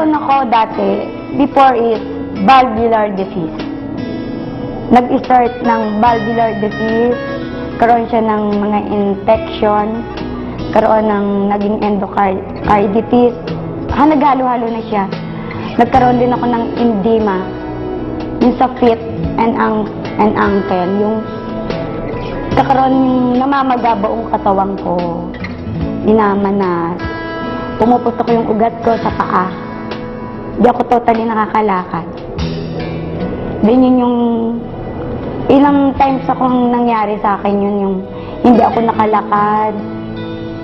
nagkaroon ako dati, before is valvular disease. Nag-start ng valvular disease, karoon siya ng mga infection, karoon ng naging endocarditis. Naghalo-halo na siya. Nagkaroon din ako ng edema, yung sa feet and ankle, yung kakaroon yung namamaga buong katawan ko, minamanas, pumuputok yung ugat ko sa paa. Hindi ako totally nakakalakad. Then yun yung ilang times akong nangyari sa akin yun, yung hindi ako nakalakad,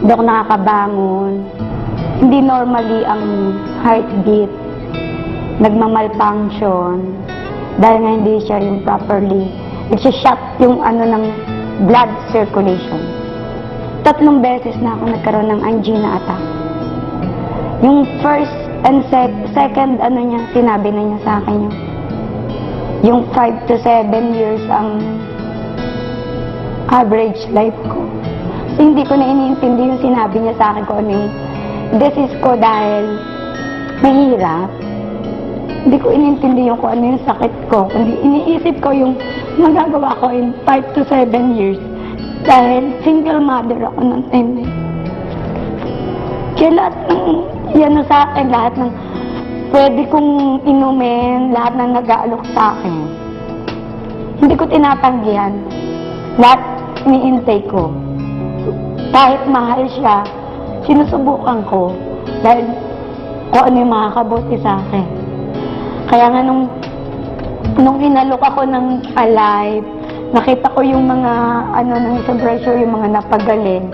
hindi ako nakakabangon, hindi normally ang heartbeat, nagmamalfunction, dahil nga hindi siya yung properly, nagsishot yung ng blood circulation. 3 beses na ako nagkaroon ng angina attack. Yung first and second, niya, sinabi na niya sa akin yung 5 to 7 years ang average life ko. So, hindi ko na iniintindi yung sinabi niya sa akin ko yung disease ko dahil mahirap. Hindi ko inintindi yung kung ano yung sakit ko. Kundi iniisip ko yung magagawa ko in 5 to 7 years. Dahil single mother ako ng time na yun. Kaya lahat ng yan sa akin, lahat ng pwede kong inumin, lahat ng nag-aalok sa akin. Hindi ko tinatanggihan. Lahat ini-intake ko. Kahit mahal siya, sinusubukan ko. Dahil kung ano yung makakabuti sa akin. Kaya nga nung inalok ako ng Alive, nakita ko yung mga ng sa brochure, yung mga napagaling.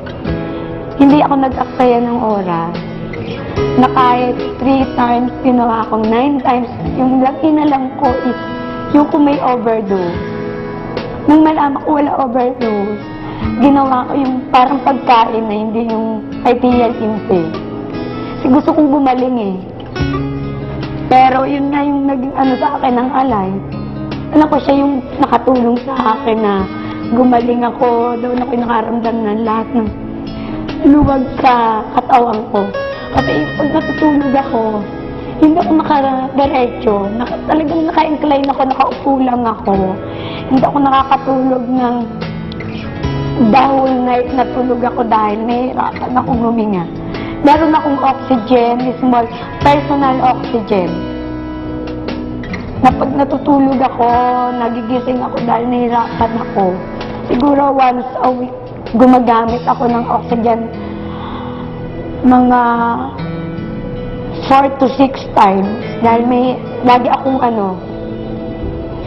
Hindi ako nag-aksaya ng oras. Na kahit 3 times, ginawa akong 9 times. Yung inalam ko is yung kung may overdose. Nung malaman ko wala overdose, ginawa ko yung parang pagkain na hindi yung arterial intake. Kasi gusto kong gumaling eh. Pero yun nga yung naging sa akin ng Alive. Alam ko siya yung nakatulong sa akin na gumaling ako. Doon ako nakaramdam ng lahat ng luwag sa katawan ko. Kasi pag natutulog ako, hindi ako nakadiretso. Talagang naka-incline ako, nakaupo lang ako. Hindi ako nakakatulog ng the whole night na tulog ako dahil nahihirapan akong huminga. Meron akong oxygen, small personal oxygen. Na pag natutulog ako, nagigising ako dahil nahihirapan ako. Siguro once a week, gumagamit ako ng oxygen mga 4 to 6 times. Dahil lagi akong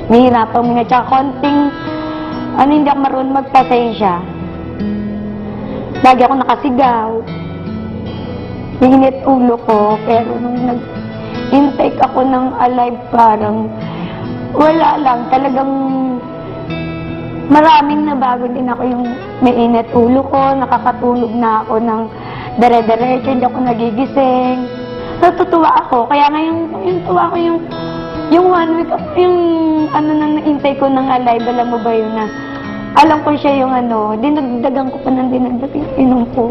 nahihirapan huminga. Tsaka konting, hindi ako marunong magpasensya. Lagi ako nakasigaw. Init ulo ko, pero nung nag-intake ako ng Alive, parang wala lang, talagang maraming nabago din ako yung may init ulo ko, nakakatulog na ako ng dire-diretso, hindi ako nagigising. Natutuwa ako, kaya ngayon tuwa ko yung 1 week, yung na na-intake ko ng Alive, alam mo ba yun na, alam ko siya yung dinagdagan ko pa ng dinagdagan, inom ko.